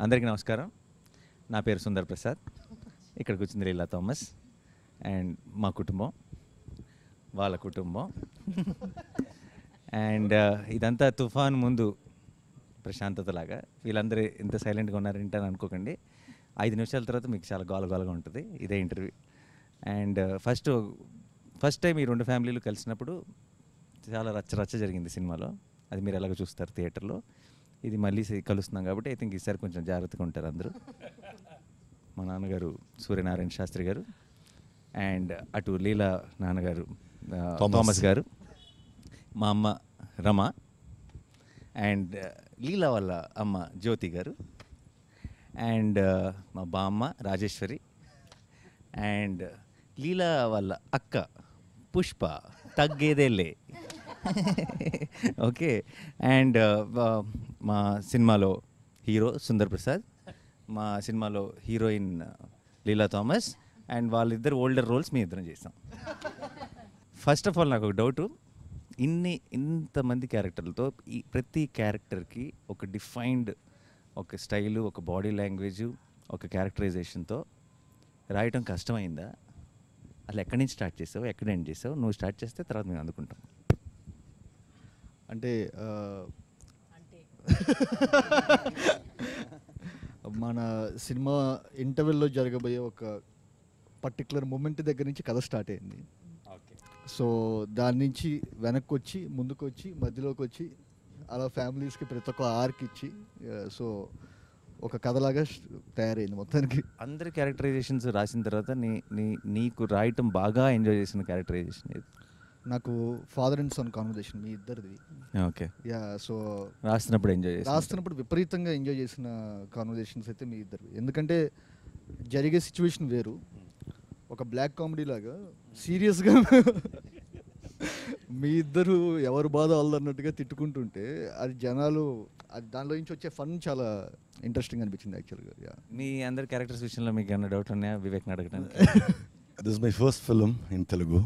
అందరికీ నమస్కారం. నా పేరు సుందర్ ప్రసాద్. ఇక్కడికి వచ్చింది లీలా థామస్ అండ్ మా కుటుంబం, వాళ్ళ కుటుంబం. అండ్ ఇదంతా తుఫాన్ ముందు ప్రశాంతతలాగా. వీళ్ళందరూ ఇంత సైలెంట్గా ఉన్నారంటే అని అనుకోకండి. 5 నిమిషాల తర్వాత మీకు చాలా గోలగోలగా ఉంటుంది ఇదే ఇంటర్వ్యూ. అండ్ ఫస్ట్ టైం ఈ 2 ఫ్యామిలీలు కలిసినప్పుడు చాలా రచ్చ జరిగింది సినిమాలో. అది మీరు ఎలాగో చూస్తారు థియేటర్లో. ఇది మళ్ళీ కలుస్తున్నాం కాబట్టి ఐ థింక్ ఈసారి కొంచెం జాగ్రత్తగా ఉంటారు అందరూ. మా నాన్నగారు సూర్యనారాయణ శాస్త్రి గారు అండ్ అటు లీలా నాన్నగారు థామస్ గారు, మా అమ్మ రమ అండ్ లీలా వాళ్ళ అమ్మ జ్యోతి గారు అండ్ మా బామ్మ రాజేశ్వరి అండ్ లీలా వాళ్ళ అక్క పుష్ప తగ్గేదేలే. ఓకే. అండ్ మా సినిమాలో హీరో సుందర్ ప్రసాద్, మా సినిమాలో హీరోయిన్ లీలా థామస్ అండ్ వాళ్ళిద్దరు ఓల్డర్ రోల్స్ మీ ఇద్దరం చేసాం. ఫస్ట్ ఆఫ్ ఆల్ నాకు ఒక డౌటు, ఇంతమంది క్యారెక్టర్లతో ప్రతి క్యారెక్టర్కి ఒక డిఫైన్డ్ ఒక స్టైలు, ఒక బాడీ లాంగ్వేజు, ఒక క్యారెక్టరైజేషన్తో రాయటం కష్టమైందా? అసలు ఎక్కడి నుంచి స్టార్ట్ చేసావు, ఎక్కడ ఎండ్ చేసావు? నువ్వు స్టార్ట్ చేస్తే తర్వాత మేము అందుకుంటాం. అంటే మన సినిమా ఇంటర్వెల్లో జరగబోయే ఒక పర్టికులర్ మూమెంట్ దగ్గర నుంచి కథ స్టార్ట్ అయింది. సో దాని నుంచి వెనక్కి వచ్చి ముందుకు వచ్చి మధ్యలోకి వచ్చి అలా ఫ్యామిలీస్కి ప్రతి ఒక్క ఆర్క్ ఇచ్చి సో ఒక కథలాగా తయారైంది మొత్తానికి. అందరి క్యారెక్టరైజేషన్స్ రాసిన తర్వాత నీకు రాయటం బాగా ఎంజాయ్ చేసిన క్యారెక్టరైజేషన్ ఏది? నాకు ఫాదర్ అండ్ సన్ కాన్వర్జేషన్ మీ ఇద్దరిది. ఓకే. యా. సో రాస్తున్నప్పుడు విపరీతంగా ఎంజాయ్ చేసిన కాన్వర్జేషన్స్ అయితే మీ ఇద్దరు. ఎందుకంటే జరిగే సిచ్యువేషన్ వేరు, ఒక బ్లాక్ కామెడీ లాగా సీరియస్గా మీ ఇద్దరు ఎవరు బాధ అన్నట్టుగా తిట్టుకుంటుంటే అది జనాలు దానిలో నుంచి వచ్చే ఫన్ చాలా ఇంట్రెస్టింగ్ అనిపించింది యాక్చువల్గా. మీ అందరి క్యారెక్టర్స్ విషయంలో మీకు ఏమైనా డౌట్ ఉన్నాయా వివేక్ని అడగడానికి? This is my first film in Telugu.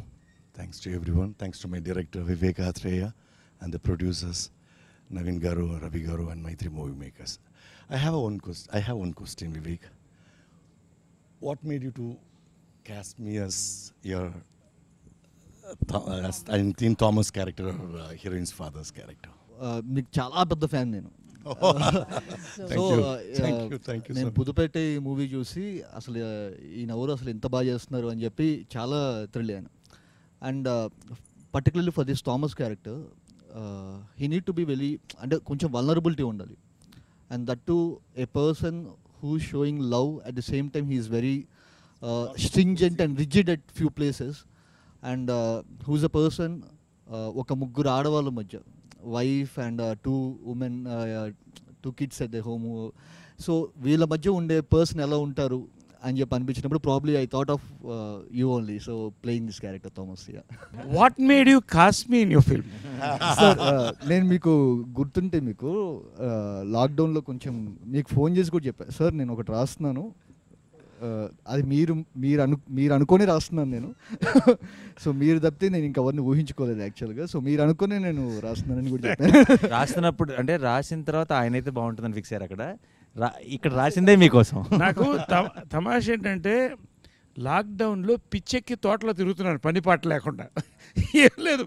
Thanks to everyone. Thanks to my director Vivek Atreya and the producers Navin Garu, Ravi Garu and my 3 movie makers. I have one question, Vivek. What made you to cast me as your in Thomas character or heroine's father's character? మీకు చాలా పెద్ద fan నేను. Thank you. నేను పుదుపేట movie చూసి అసలు ఈ నవ్వురు అసలు ఎంత బాగా చేస్తున్నారు అని చెప్పి చాలా థ్రిల్ అయ్యాను. And particularly for this Thomas character he need to be very, అంటే కొంచెం వల్నరబిలిటీ ఉండాలి. And that to a person who showing love at the same time he is very stringent and rigid at few places. And whose a person ఒక ముగ్గురు ఆడవాళ్ళ మధ్య, wife and 2 women, 2 kids at the home. So వీళ్ళ మధ్య ఉండే person ఎలా ఉంటారు అని చెప్పి అనిపించినప్పుడు probably I thought of you only. So playing this character Thomas. What made you cost me in your film? Sir నేను మీకు గుర్తుంటే మీకు లాక్డౌన్లో కొంచెం మీకు ఫోన్ చేసి కూడా చెప్పాను, సార్ నేను ఒకటి రాస్తున్నాను, అది మీరు అనుకొని రాస్తున్నాను నేను. సో మీరు తప్పితే నేను ఇంకెవరిని ఊహించుకోలేదు యాక్చువల్గా. సో మీరు అనుకునే నేను రాస్తున్నానని కూడా చెప్పాను. రాస్తున్నప్పుడు అంటే రాసిన తర్వాత ఆయన అయితే బాగుంటుందని ఫిక్స్ అయ్యారు. ఇక్కడ రాసిందే మీకోసం. నాకు తమాష ఏంటంటే లాక్డౌన్లో పిచ్చెక్కి తోటలో తిరుగుతున్నాను పని పాట లేకుండా. ఏం లేదు,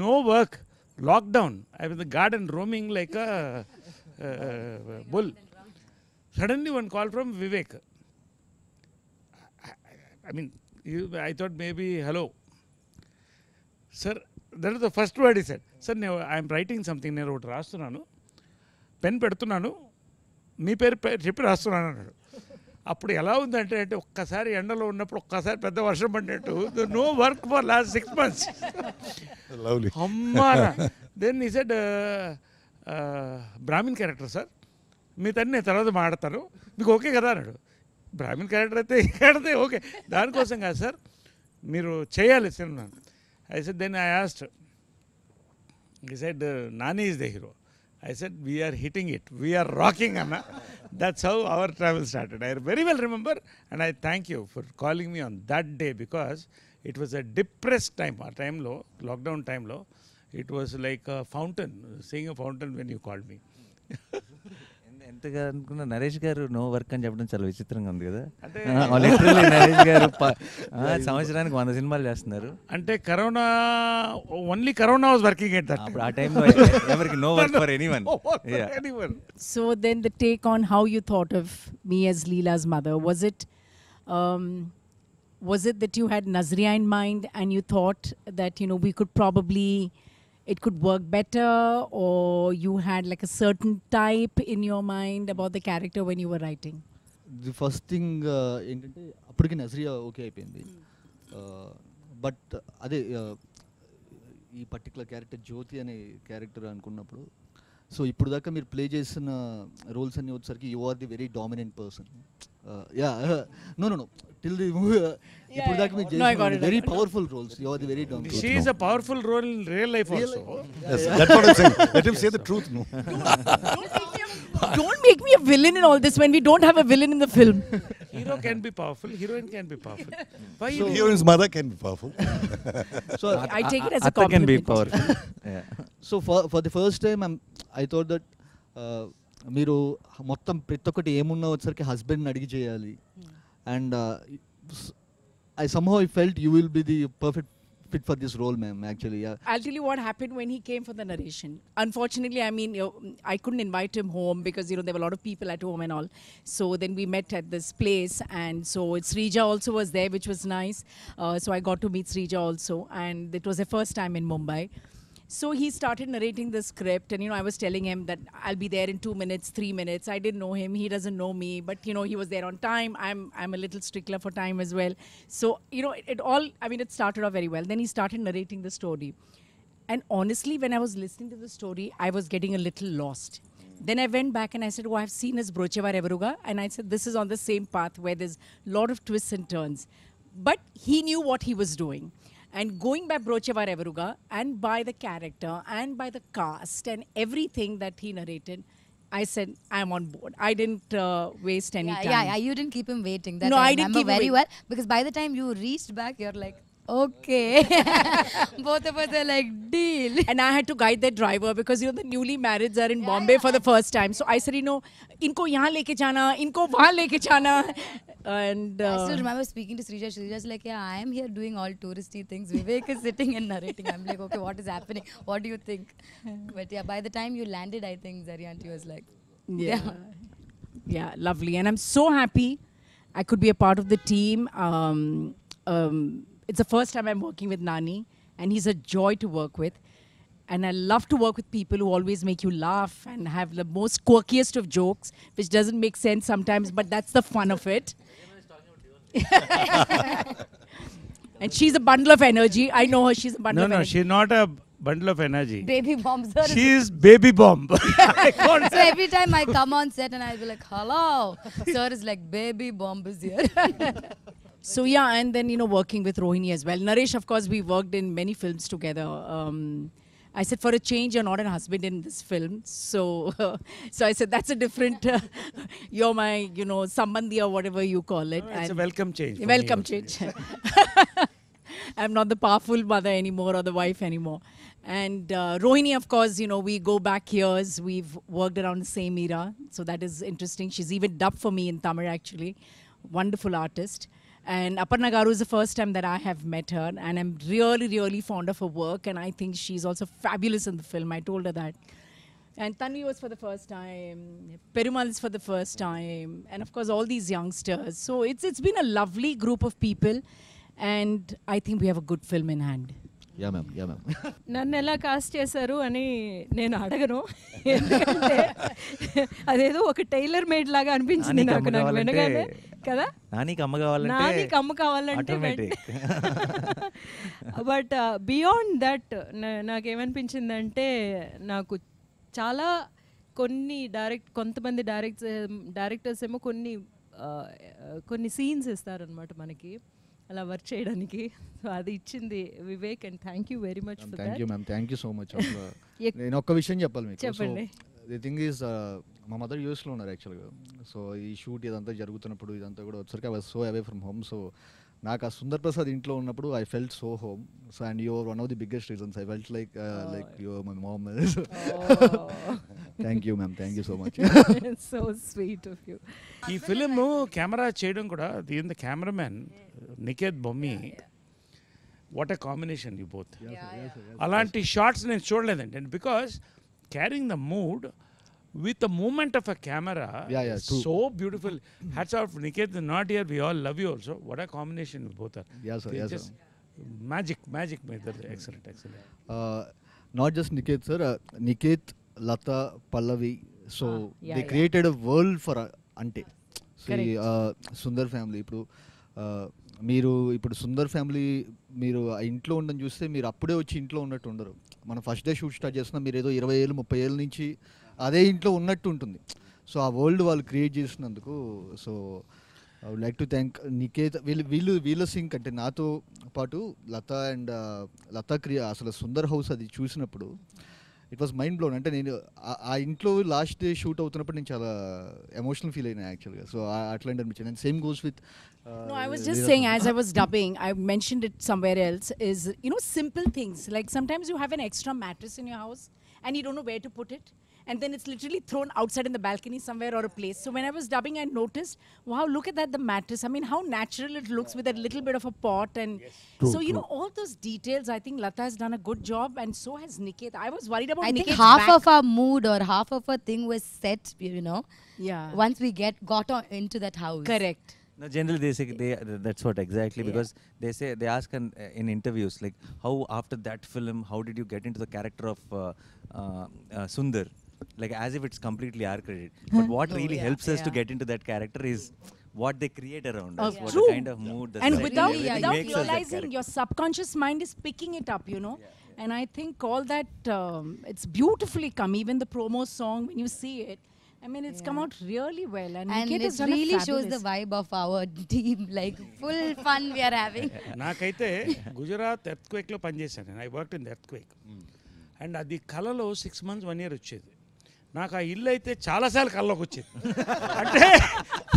no work, lockdown. I was the garden roaming like a bull. Suddenly one call from Vivek. I mean, I thought maybe, hello. Sir, that is the first word he said. Sir, I am writing something, నేను ఒకటి రాస్తున్నాను, pen పెడుతున్నాను, మీ పేరు చెప్పి రాస్తున్నాను అన్నాడు. అప్పుడు ఎలా ఉందంటే అంటే ఒక్కసారి ఎండలో ఉన్నప్పుడు ఒక్కసారి పెద్ద వర్షం పడినట్టు, no work for last 6 months. అమ్మారా. Then he said brahmin character sir, మీ తన్ని నేను తర్వాత మాడతాను, మీకు ఓకే కదా అన్నాడు. బ్రాహ్మిన్ క్యారెక్టర్ అయితే ఓకే, దానికోసం కాదు సార్, మీరు చేయాలి సినిమా. I said then I asked, he said Nani is the hero. I said we are hitting it, we are rocking Anna. That's how our travel started. I very well remember, and I thank you for calling me on that day because it was a depressed time. Our time lo, lockdown time lo, it was like a fountain, seeing a fountain when you called me. ఎంతగా అనుకున్నా నరేష్ గారు no work అని చెప్పడం చాలా విచిత్రంగా ఉంది కదా. అంటే లిటరల్లీ నరేష్ గారు సంవత్సరానికి 100 సినిమాలు చేస్తున్నారు. అంటే corona only corona was working at that. అప్పుడు ఆ టైంలో ఎవరికి no work for anyone. So then the take on how you thought of me as Leela's mother, was it that you had Nazriya in mind and you thought that, you know, we could probably, it could work better, or you had like a certain type in your mind about the character when you were writing? The first thing ఏంటంటే అప్పటికి Nazriya okay అయిపోయింది. But అదే ఈ particular character జ్యోతి అనే character అనుకున్నప్పుడు, so ఇప్పుడు దాకా మీరు ప్లే చేసిన రోల్స్ అన్ని వచ్చేసరికి you are the very dominant person. Yeah no no no till the ఇప్పుడు దాకా మీరు చేసిన very powerful roles, you are the very dominant. She is a powerful role in real life also. Yes, that's what I'm saying. Let him say the truth. No. Don't make me a villain in all this when we don't have a villain in the film. Hero can be powerful, heroine can be powerful. Why So heroine's mother can be powerful. So I take it as a Atta can be compliment. powerful. Yeah. So for the first time I thought that మీరు మొత్తం ప్రతి ఒక్కటి ఏమున్నా వచ్చరికి హస్బెండ్ని అడిగి చేయాలి. And I somehow I felt you will be the perfect fit for this role, ma'am, actually. Yeah. I'll tell you what happened when he came for the narration. Unfortunately, I mean, I couldn't invite him home because, you know, there were a lot of people at home and all. So then we met at this place, and so Srija also was there, which was nice. So I got to meet Srija also, and it was the first time in Mumbai. So he started narrating the script, and, you know, I was telling him that I'll be there in 2 minutes, 3 minutes. I didn't know him, he doesn't know me, but, you know, he was there on time. I'm a little stickler for time as well. So, you know, it all, I mean, it started off very well. Then he started narrating the story. And honestly, when I was listening to the story, I was getting a little lost. Then I went back and I said, oh, I've seen his Brochevar Evaruga. And I said, this is on the same path where there's a lot of twists and turns. But he knew what he was doing. And going by Brochevar Evaruga and by the character and by the cast and everything that he narrated, I said, I'm on board. I didn't waste any time. Yeah, you didn't keep him waiting. That No, I I didn't remember keep him very waiting. well, because by the time you reached back, you're like, okay. Both of us are like, deal. And I had to guide that driver because, you know, the newly marrieds are in Bombay for the first time. So I said, you know, inko yahan leke jana, inko wahan leke jana. And I still remember speaking to Srija. Srija's like, yeah, I am here doing all touristy things. Vivek is sitting and narrating. I'm like, okay, what is happening? What do you think? But yeah, by the time you landed, I think Zaryanti was like, yeah, lovely. And I'm so happy I could be a part of the team. It's the first time I'm working with Nani, and he's a joy to work with. And I love to work with people who always make you laugh and have the most quirkiest of jokes, which doesn't make sense sometimes, but that's the fun of it. And she's a bundle of energy. I know her, she's a bundle of No, energy. she's not a bundle of energy. baby bomb, sir. She is baby bomb. So every time I come on set and I'll be like, hello. Sir is like, baby bomb is here. So yeah, and then, you know, working with Rohini as well. Naresh, of course, we worked in many films together. I said, for a change, you're not a husband in this film. So so I said, that's a different, you're my, you know, sambandhi or whatever you call it. It's a And welcome change. for me welcome also. change. I'm not the powerful mother anymore or the wife anymore. And Rohini, of course, you know, we go back years. We've worked around the same era. So that is interesting. She's even dubbed for me in Tamil, actually. Wonderful artist. And Aparna Garu is the first time that I have met her. And I'm really, really fond of her work. And I think she's also fabulous in the film. I told her that. And Tanvi was for the first time. Perumal is for the first time. And of course, all these youngsters. So it's been a lovely group of people. And I think we have a good film in hand. Yeah ma'am, yeah ma'am. నన్ను ఎలా cost చేశారు అని నేను అడగను, ఎందుకంటే అదేదో ఒక tailor made లాగా అనిపించింది నాకు వినగానే కదా. నానికి అమ్మ కావాలంటే నానికి అమ్మ కావాలంటే automatic. బట్ బియాండ్ దట్ నాకేమనిపించిందంటే, నాకు చాలా కొంతమంది డైరెక్టర్స్ ఏమో కొన్ని సీన్స్ ఇస్తారనమాట మనకి అలా వర్క్ చేయడానికి. సో అది ఇచ్చింది Vivek, and thank you very much for thank you that. Ma'am, thank you so much. నేను ఒక్క విషయం చెప్పాలి మీకు. చెప్పండి. ది థింగ్ ఈజ్, మా మదర్ యూఎస్లో ఉన్నారు యాక్చువల్గా. సో ఈ షూట్ ఇదంతా జరుగుతున్నప్పుడు ఇదంతా కూడా వచ్చరికి I was so away from home. So నాకు ఆ సుందర్ ప్రసాద్ ఇంట్లో ఉన్నప్పుడు I felt so home. So and your one of the biggest reasons. I felt like your my mom. Thank you ma'am, thank you so much. So sweet of you. ఈ film camera చేయడం కూడా దీని cameraman Niket Bommi, what a combination you both. అలాంటి shorts నేను చూడలేదండి. And because carrying the mood with the movement of a camera, true. so beautiful. Hats off, Niket is not here, we all love you also. What a combination you both are. Yes sir, yes sir. Magic excellent. Not just Niket sir, Niket, Lata, Pallavi, so yeah, they created a world for Ante. See, Sundar family, మీరు ఇప్పుడు Sundar family మీరు ఆ ఇంట్లో ఉండని చూస్తే మీరు అప్పుడే వచ్చి ఇంట్లో ఉన్నట్టు ఉండరు. మనం ఫస్ట్ డే షూట్ స్టార్ట్ చేస్తున్నాం, మీరు ఏదో 20 ఏళ్ళు 30 ఏళ్ళ నుంచి అదే ఇంట్లో ఉన్నట్టు ఉంటుంది. సో ఆ వరల్డ్ వాళ్ళు క్రియేట్ చేసినందుకు so I would like to thank Niket. వీళ్ళ సింక్ అంటే నాతో పాటు లత అండ్ లత అసలు సుందర్ హౌస్ అది చూసినప్పుడు ఇట్ వాస్ మైండ్ బ్లోన్. అంటే నేను ఆ ఇంట్లో లాస్ట్ డే షూట్ అవుతున్నప్పుడు నేను చాలా ఎమోషనల్ ఫీల్ అయినా యాక్చువల్గా. సో అట్లాంటి అనిపించింది. And same goes with No, I was just saying, as I was dubbing, I mentioned it somewhere else, is, you know, simple things. Like sometimes you have an extra mattress in your house and you don't know where to put it. And then it's literally thrown outside in the balcony somewhere or a place. So when I was dubbing, I noticed, wow, look at that, the mattress. I mean, how natural it looks with a little bit of a pot. And so, you know, all those details, I think Lata has done a good job, and so has Niket. I was worried about Niket's think half back. of our mood or half of our thing was set, you know, Yeah. once we got into that house. Correct. No, generally they say that's what exactly, because they ask in interviews like, how after that film, how did you get into the character of Sundar? Like as if it's completely our credit. But what really helps us to get into that character is what they create around us, what True. the kind of mood, the And setting, without everything makes us that realizing, character. your subconscious mind is picking it up, you know. And I think all that, it's beautifully come. Even the promo song, when you see it, I mean, it's come out really well. And And Niket it has done really a shows the fabulous. vibe of our team, like full fun we are having. నాకైతే గుజరాత్ ఎర్త్క్వేక్లో పనిచేశాను నేను. I work in the earthquake. And అది కళలో 6 months 1 year వచ్చేది. నాకు ఆ ఇల్లు అయితే చాలాసార్లు కళ్ళలోకి వచ్చేది. అంటే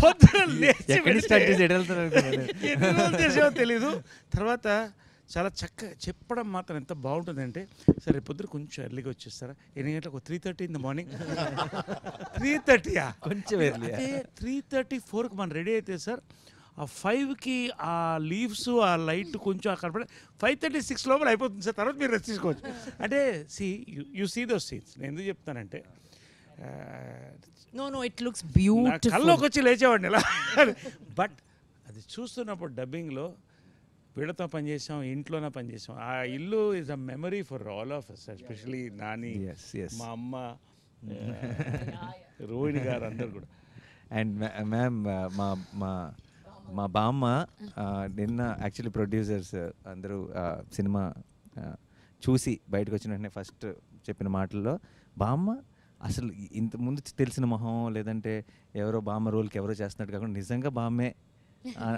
పొద్దున లేచి చేసేవో తెలీదు. తర్వాత చాలా చక్కగా చెప్పడం మాత్రం ఎంత బాగుంటుందంటే, సరే పొద్దున కొంచెం ఎర్లీగా వచ్చేస్తారా, ఎన్ని గంటలకు 3:30 in the morning. 3:30 కొంచెం early. 3:30 4కి మనం రెడీ అయితే సార్, ఆ 5కి ఆ లీవ్స్ ఆ లైట్ కొంచెం అక్కడ పడి 5:36 లోపల అయిపోతుంది సార్. తర్వాత మీరు రెస్ట్ తీసుకోవచ్చు. అంటే యూ సీ దోస్ సీన్స్. నేను ఎందుకు చెప్తానంటే, No, it looks beautiful. కళ్ళలోకి వచ్చి లేచేవాడిని ఇలా. బట్ అది చూస్తున్నప్పుడు డబ్బింగ్లో వీళ్ళతో పనిచేసాం, ఇంట్లోనే పనిచేసాం. ఆ ఇల్లు is a memory for all of us, especially Nani, మా అమ్మ, రోహిణి గారు అందరు కూడా. అండ్ మ్యామ్ మా బామ్మ నిన్న యాక్చువల్లీ ప్రొడ్యూసర్స్ అందరూ సినిమా చూసి బయటకు వచ్చిన వెంటనే ఫస్ట్ చెప్పిన మాటల్లో, బామ్మ అసలు ఇంత ముందు తెలిసిన మొహం లేదంటే ఎవరో బామ్మ రోల్కి ఎవరో చేస్తున్నట్టు కాకుండా నిజంగా బామ్మే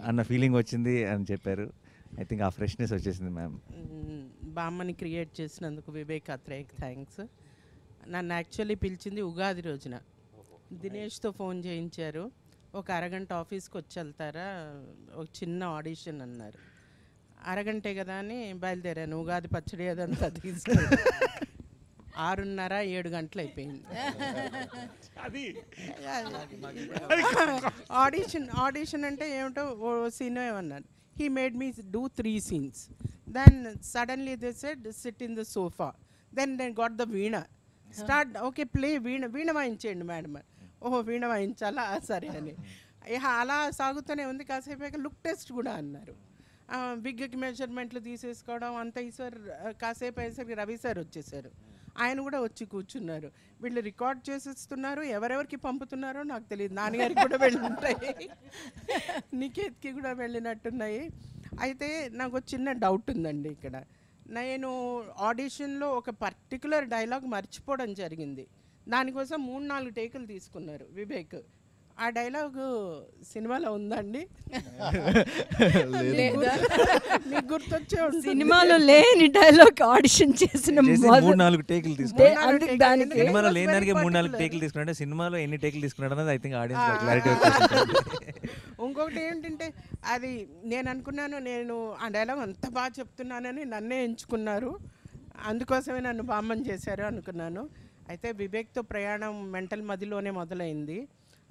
అన్న ఫీలింగ్ వచ్చింది అని చెప్పారు. ఐ థింక్ ఆ ఫ్రెష్నెస్ వచ్చేసింది మ్యామ్. బామ్మని క్రియేట్ చేసినందుకు వివేక్ అత్రేయకి థ్యాంక్స్. నన్ను యాక్చువల్లీ పిలిచింది ఉగాది రోజున. దినేష్తో ఫోన్ చేయించారు, ఒక అరగంట ఆఫీస్కి వచ్చి వెళ్తారా, ఒక చిన్న ఆడిషన్ అన్నారు. అరగంటే కదా అని బయలుదేరాను. ఉగాది పచ్చడి అదంతా తీసుకుని 6:30 7 అయిపోయింది. అది ఆడిషన్ అంటే ఏమిటో ఓ సీన్ ఏమన్నారు. He made me do 3 scenes. Then suddenly they said, sit in the sofa. Then they got the veena. Start, okay, play veena. Veena వాయించేయండి మేడం. ఓహో వీణ వాయించాలా, సరే అని. అలా సాగుతూనే ఉంది. కాసేపు లుక్ టెస్ట్ కూడా అన్నారు. విగ్కి మెజర్మెంట్లు తీసేసుకోవడం అంత ఈసారి కాసేపు అయ్యేసరికి రవి సార్ వచ్చేసారు. ఆయన కూడా వచ్చి కూర్చున్నారు. వీళ్ళు రికార్డ్ చేసేస్తున్నారు, ఎవరెవరికి పంపుతున్నారో నాకు తెలియదు. నాన్నగారికి కూడా వెళ్ళి ఉంటాయి, నికేత్కి కూడా వెళ్ళినట్టున్నాయి. అయితే నాకు చిన్న డౌట్ ఉందండి ఇక్కడ. నేను ఆడిషన్లో ఒక పర్టికులర్ డైలాగ్ మర్చిపోవడం జరిగింది. దానికోసం 3-4 టేకులు తీసుకున్నారు వివేక్. ఆ డైలాగ్ సినిమాలో ఉందండి? మీకు గుర్తొచ్చే సినిమాలో లేని డైలాగ్ ఆడిషన్ చేసిన 3-4 టేకులు తీసుకున్నాడు. సినిమాలో లేని దానికి 3-4 టేకులు తీసుకున్నాడు. సినిమాలో ఎన్ని టేకులు తీసుకున్నాడు అన్నది ఐ థింక్ ఆడియన్స్ క్లారిటీ వచ్చేసింది. ఇంకొకటి ఏంటంటే, అది నేను అనుకున్నాను, నేను ఆ డైలాగ్ అంత బాగా చెప్తున్నానని నన్నే ఎంచుకున్నారు, అందుకోసమే నన్ను బామ్మని చేశారు అనుకున్నాను. అయితే వివేక్తో ప్రయాణం మెంటల్ మదిలోనే మొదలైంది.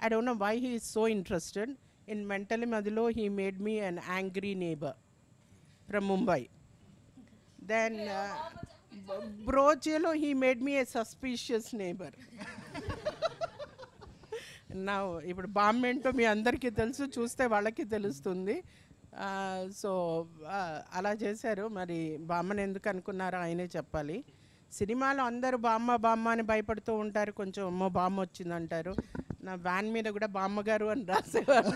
I don't know why he is so interested in Mental Madhilo. He made me an angry neighbour from Mumbai. Then బ్రోచేలో he made me a suspicious neighbour. నా ఇప్పుడు బామ్మ ఏంటో మీ అందరికీ తెలుసు, చూస్తే వాళ్ళకి తెలుస్తుంది. సో అలా చేశారు. మరి బామ్మని ఎందుకు అనుకున్నారో ఆయనే చెప్పాలి. సినిమాలో అందరూ బామ్మ బామ్మ అని భయపడుతూ ఉంటారు, కొంచెం అమ్మో బామ్మ వచ్చిందంటారు. నా వ్యాన్ మీద కూడా బామ్మగారు అని రాసేవారు,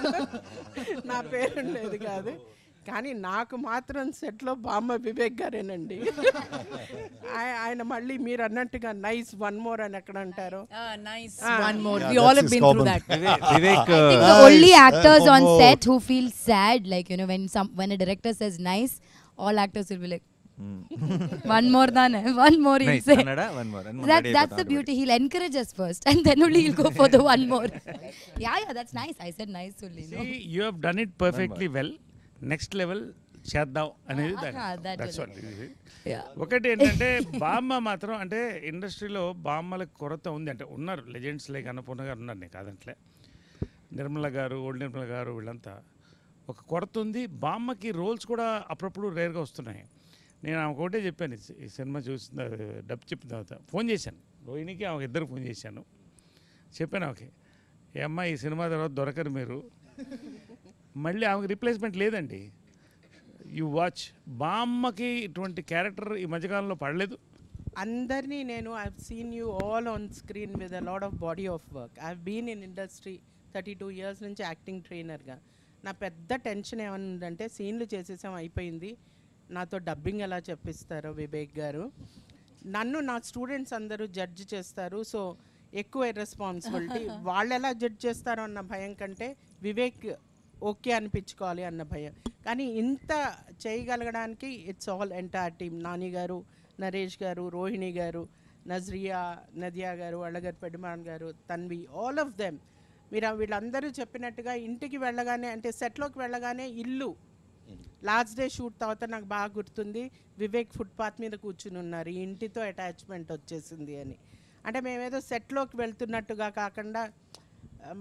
నా పేరు ఉండేది కాదు. కానీ నాకు మాత్రం సెట్లో బామ్మ వివేక్ గారేనండి. ఆయన మళ్ళీ మీరు అన్నట్టుగా నైస్ వన్ మోర్ అని ఎక్కడ అంటారు. Nice. One more. We all have been through that. Vivek, I think the only actors on set who feel sad, like, you know, when a director says nice, all actors will be like, one more than one more he'll nice. say. Kannada, one more. That's the beauty. He'll encourage us first, and then only he'll go for the one more. Yeah, that's nice. I said nice only. No? See, you have done it perfectly well. Next level చేద్దాం అనేది that's what. ఒకటి ఏంటంటే బామ్మ మాత్రం అంటే ఇండస్ట్రీలో బామ్మలకు కొరత ఉంది. అంటే ఉన్నారు లెజెండ్స్ లైక్ అన్నపూర్ణ గారు ఉన్నారు, నేను కాదంట్లే, నిర్మల గారు, ఓల్డ్ నిర్మల గారు, వీళ్ళంతా ఒక కొరత ఉంది. బామ్మకి రోల్స్ కూడా అప్పుడప్పుడు రేర్గా వస్తున్నాయి. నేను ఆమెకు ఒకటే చెప్పాను, ఈ సినిమా చూసిన డబ్ చెప్పిన తర్వాత ఫోన్ చేశాను రోహిణికి, ఆమెకు ఇద్దరు ఫోన్ చేశాను. చెప్పాను ఓకే ఏ అమ్మ ఈ సినిమా తర్వాత దొరకరు మీరు, మళ్ళీ ఆమెకు రిప్లేస్మెంట్ లేదండి. You watch. బామ్మకి ఇటువంటి క్యారెక్టర్ ఈ మధ్యకాలంలో పడలేదు. అందరినీ నేను I seen you all on screen with a lot of body of work. I been in industry 32 years నుంచి యాక్టింగ్ ట్రైనర్గా. నా పెద్ద టెన్షన్ ఏమనుందంటే సీన్లు చేసేసాం అయిపోయింది, నాతో డబ్బింగ్ ఎలా చెప్పిస్తారో వివేక్ గారు. నన్ను నా స్టూడెంట్స్ అందరూ జడ్జ్ చేస్తారు, సో ఎక్కువ రెస్పాన్సిబిలిటీ. వాళ్ళు ఎలా జడ్జ్ చేస్తారో అన్న భయం కంటే వివేక్ ఓకే అనిపించుకోవాలి అన్న భయం. కానీ ఇంత చేయగలగడానికి it's all entire team. Nani garu, Naresh గారు, రోహిణి గారు, నజ్రియా, నదియా గారు, అలగర్ పెరుమాల్ గారు, తన్వి, ఆల్ ఆఫ్ దెమ్. మీరు వీళ్ళందరూ చెప్పినట్టుగా ఇంటికి వెళ్ళగానే, అంటే సెట్లోకి వెళ్ళగానే ఇల్లు లాస్ట్ డే షూట్ తర్వాత నాకు బాగా గుర్తుంది, వివేక్ ఫుట్పాత్ మీద కూర్చుని ఉన్నారు, ఈ ఇంటితో అటాచ్మెంట్ వచ్చేసింది అని. అంటే మేమేదో సెట్లోకి వెళ్తున్నట్టుగా కాకుండా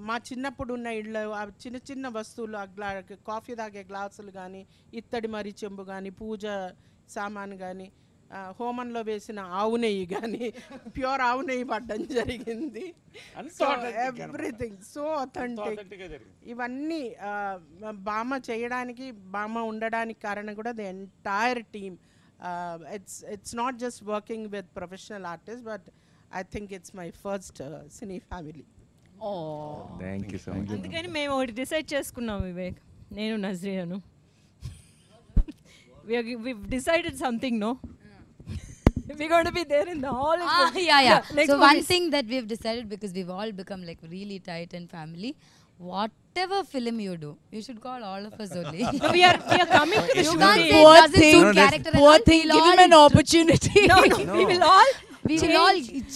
మా చిన్నప్పుడు ఉన్న ఇళ్ళు, ఆ చిన్న చిన్న వస్తువులు, కాఫీ తాగే గ్లాసులు కానీ, ఇత్తడి మరి చెంబు కానీ, పూజ సామాను కానీ, హోమంలో వేసిన ఆవు నెయ్యి కానీ, ప్యూర్ ఆవు నెయ్యి పడ్డం జరిగింది. So everything so authentic. ఇవన్నీ బామ్మ చేయడానికి, బామ్మ ఉండడానికి కారణం కూడా the entire team. It's not just working with professional artist, but I think it's my first cine family. Thank you so much. అందుకని మేము ఒకటి డిసైడ్ చేసుకున్నాం వివేక్, నేను నజ్రియాను. we've decided something, no? We're going to be there in the hall. Yeah. Next So movies. one thing that we've decided, because we've all become like really tight and family, whatever film you do, you should call all of us only. No, we are coming to the You shooting. can't say Poor it doesn't thing. suit No, character. Poor and all. thing, We'll give him all an opportunity. No, we will all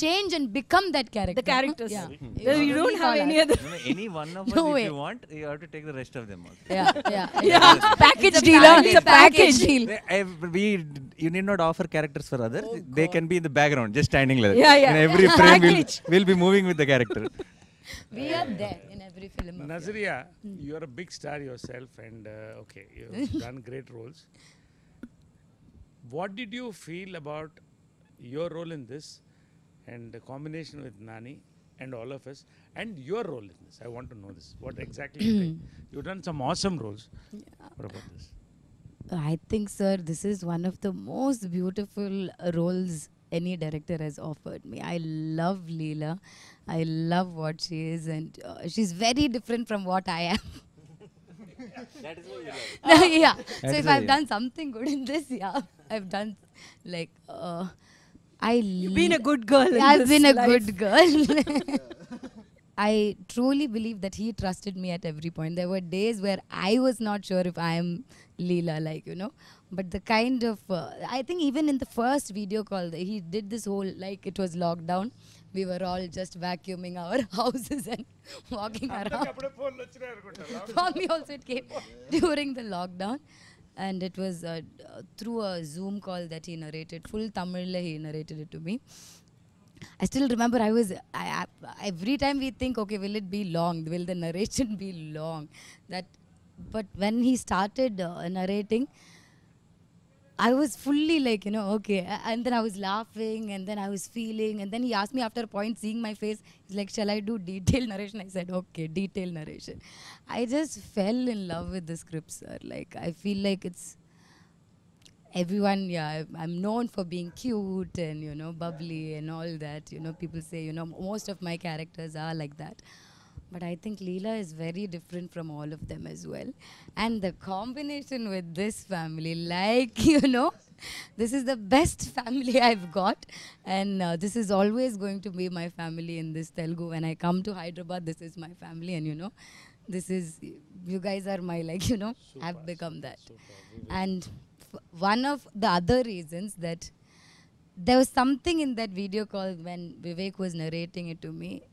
change and become that character. the characters. Yeah. You don't have any other. No, any one of us, No if way. you want, you have to take the rest of them also. Yeah. Package It's a deal. family It's a package deal. You need not offer characters for others. They can be in the background, just standing like that. Yeah. In every frame, Package. we'll be moving with the character. We are there in every film. of Nazriya, you are a big star yourself, and okay, you've done great roles. What did you feel about your role in this, and the combination with Nani and all of us, and your role in this? I want to know this. What exactly you think? You've done some awesome roles. What about this? I think, sir, this is one of the most beautiful roles any director has offered me. I love Leela. I love what she is, and she's very different from what I am. That is what you love. Yeah. So That if is I've why, done something good in this, yeah, I've done like You've been a good girl. in I've this been a life. good girl. I truly believe that he trusted me at every point. There were days where I was not sure if I am Leela, like, you know. But the kind of, I think even in the first video call, he did this whole, like it was lockdown. We were all just vacuuming our houses and walking around. For me also it came during the lockdown. And it was through a Zoom call that he narrated. Full Tamil he narrated it to me. I still remember every time we think, okay, will it be long? Will the narration be long? But when he started narrating, I was fully like, okay. And then I was laughing, and then I was feeling, and then he asked me after a point, seeing my face, he's like, shall I do detailed narration? I said, okay, detailed narration. I just fell in love with the script, sir. Like, I feel like it's everyone, I'm known for being cute and, bubbly and all that. People say, most of my characters are like that. But I think Leela is very different from all of them as well. And the combination with this family, like, this is the best family I've got. And this is always going to be my family in this Telugu. When I come to Hyderabad, this is my family. And, this is, you guys are my, I've become that. And one of the other reasons that there was something in that video call when Vivek was narrating it to me,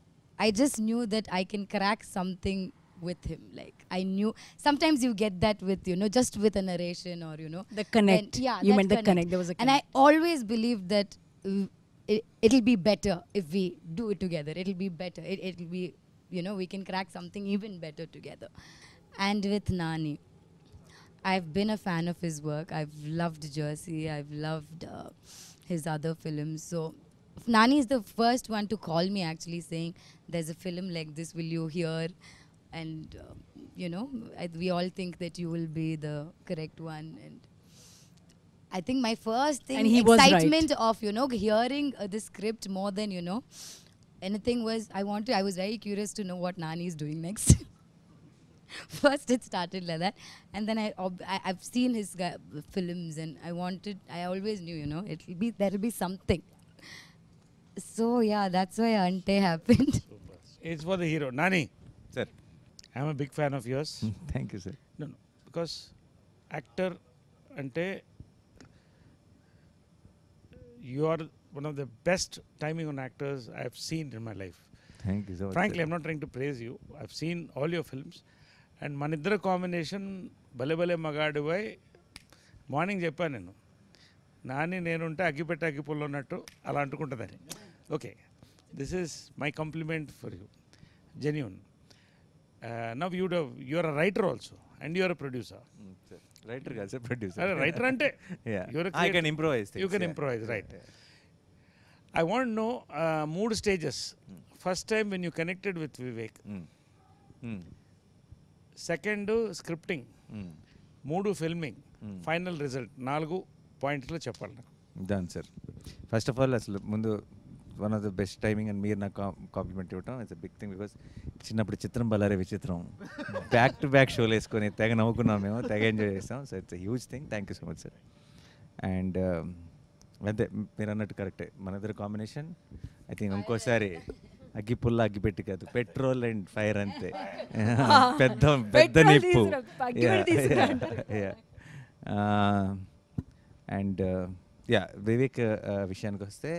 I just knew that I can crack something with him. Like, I knew sometimes you get that with, just with a narration or, the connect. You meant the connect. There was a connect. And I always believed that it'll be better if we do it together. It'll be better. It'll be, we can crack something even better together. And with Nani, I've been a fan of his work. I've loved Jersey. I've loved his other films. So Nani is the first one to call me actually saying, there's a film like this, will you hear? And, we all think that you will be the correct one. And I think my first thing, and he excitement was right. of, hearing the script more than, anything was, I was very curious to know what Nani is doing next. First it started like that, and then I've seen his films, and I always knew, there'll be something. So yeah, that's why Ante happened. It's for the hero. Nani, Sir. I'm a big fan of yours. Thank you, sir. No, because actor ante you are one of the best timing on actors I've seen in my life. Thank you so much. Frankly, sir. I'm not trying to praise you. I've seen all your films. And maniddara combination bale bale magadu vai morning చెప్పాను నేను నాని నేనుంటే అగ్గిపెట్టి అగ్గిపుల్ల ఉన్నట్టు అలా అంటుకుంటుందని. Okay, this is my compliment for you, genuine. Now you are a writer also and you are a producer. Writer కాదు sir, producer. Writer అంటే I can improvise. You can improvise, right. I want know 3 stages. First time when you connected with Vivek, second scripting, 3 filming, final result, 4 పాయింట్లు చెప్పాలి నాకు. Done sir. First of all అసలు ముందు one of the best timing అని మీరు నాకు compliment ఇవ్వటం it's a big thing. Because చిన్నప్పుడు చిత్రం బలారే విచిత్రం బ్యాక్ టు బ్యాక్ షోలు వేసుకొని తెగ నవ్వుకున్నాం మేము, తెగ ఎంజాయ్ చేస్తాం. So it's a huge thing. Thank you so much sir. And అంతే మీరు అన్నట్టు కరెక్టే, మన ఇద్దరు కాంబినేషన్ ఐ థింక్ ఇంకోసారి అగ్గి పుల్ల అగ్గి పెట్టి కాదు, పెట్రోల్ అండ్ ఫైర్ అంతే. పెద్ద పెద్ద నిప్పు. అండ్ వివేక్ విషయానికి వస్తే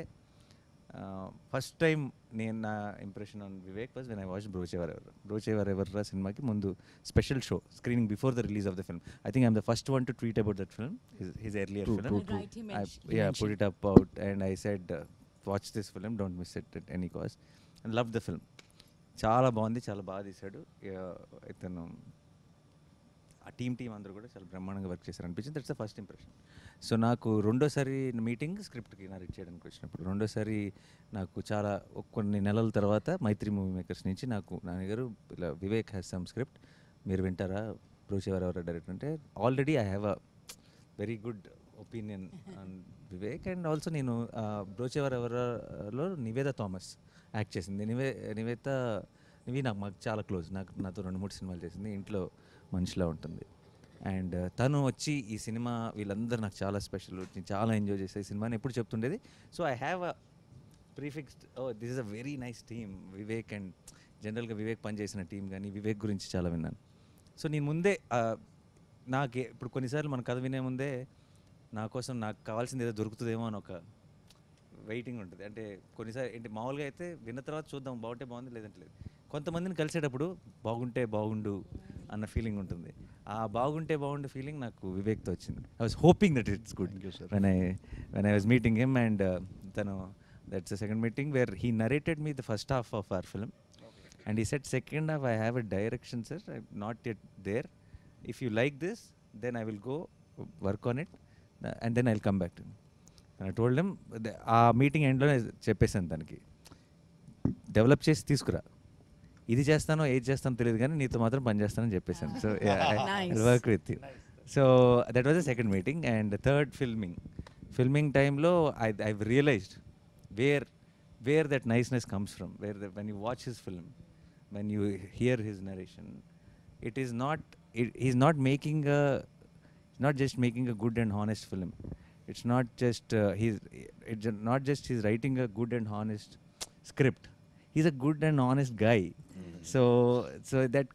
ఫస్ట్ టైం నేను నా impression on Vivek was when I watch బ్రోచేవరెవర్ సినిమాకి ముందు special show screening before the release of the film. I think I'm the first one to tweet about that film, his earlier film. Put it up out and I said watch this film, don't miss it at any cost. And love the film. చాలా బాగుంది, చాలా బాగా తీశాడు ఇతను. ఆ team అందరూ కూడా చాలా బ్రహ్మాండంగా వర్క్ చేశారు అనిపించింది. That's the first impression. So నాకు రెండోసారి మీటింగ్ స్క్రిప్ట్కి నరేట్ చేయడానికి వచ్చినప్పుడు, రెండోసారి నాకు చాలా కొన్ని నెలల తర్వాత మైత్రి మూవీ మేకర్స్ నుంచి నాకు నాన్నగారు ఇలా వివేక్ హ్యాస్ సమ్ స్క్రిప్ట్, మీరు వింటారా, బ్రోచేవరెవర్ డైరెక్టర్ అంటే. Already I have a very good opinion on Vivek. And also నేను బ్రోచేవరెవర్లో నివేదా థామస్ యాక్ట్ చేసింది. నివి మాకు చాలా క్లోజ్, నాతో 2-3 సినిమాలు చేసింది, ఇంట్లో మనిషిలా ఉంటుంది. అండ్ తను వచ్చి ఈ సినిమా వీళ్ళందరూ నాకు చాలా స్పెషల్, నేను చాలా ఎంజాయ్ చేసే ఈ సినిమాని ఎప్పుడు చెప్తుండేది. So I have a prefixed, this is a very nice team Vivek. And జనరల్గా వివేక్ పనిచేసిన టీం కానీ వివేక్ గురించి చాలా విన్నాను. సో నేను ముందే ఇప్పుడు కొన్నిసార్లు మన కథ వినే ముందే నా కోసం నాకు కావాల్సింది ఏదో దొరుకుతుందేమో అని ఒక వెయిటింగ్ ఉంటుంది. అంటే కొన్నిసార్లు ఏంటి మామూలుగా అయితే విన్న తర్వాత చూద్దాం, బాగుంటే బాగుంది లేదంటే లేదు. కొంతమందిని కలిసేటప్పుడు బాగుంటే బాగుండు అన్న ఫీలింగ్ ఉంటుంది. ఆ బాగుంటే బాగుండు ఫీలింగ్ నాకు వివేక్తో వచ్చింది. I was hoping that it's good when I was meeting him. And తను That's the second meeting where he narrated me the first half of our film. And he said, second half, I have a direction, sir. I'm not yet there. If you like this, then I will go work on it. And then I'll come back to him. And I told him, ఆ meeting ఎండ్లో చెప్పేసాను తనకి, develop చేసి తీసుకురా, ఇది చేస్తానో ఏది చేస్తానో తెలియదు కానీ నీతో మాత్రం పని చేస్తానని చెప్పేసాను. So work with you. So that was the second meeting. And third filming టైంలో I realised where that niceness comes from, when you watch his film, when you hear his narration, it is not, he's not making not just making a good and honest film. It's not just he's writing a good and honest script. He's a good and honest guy. So that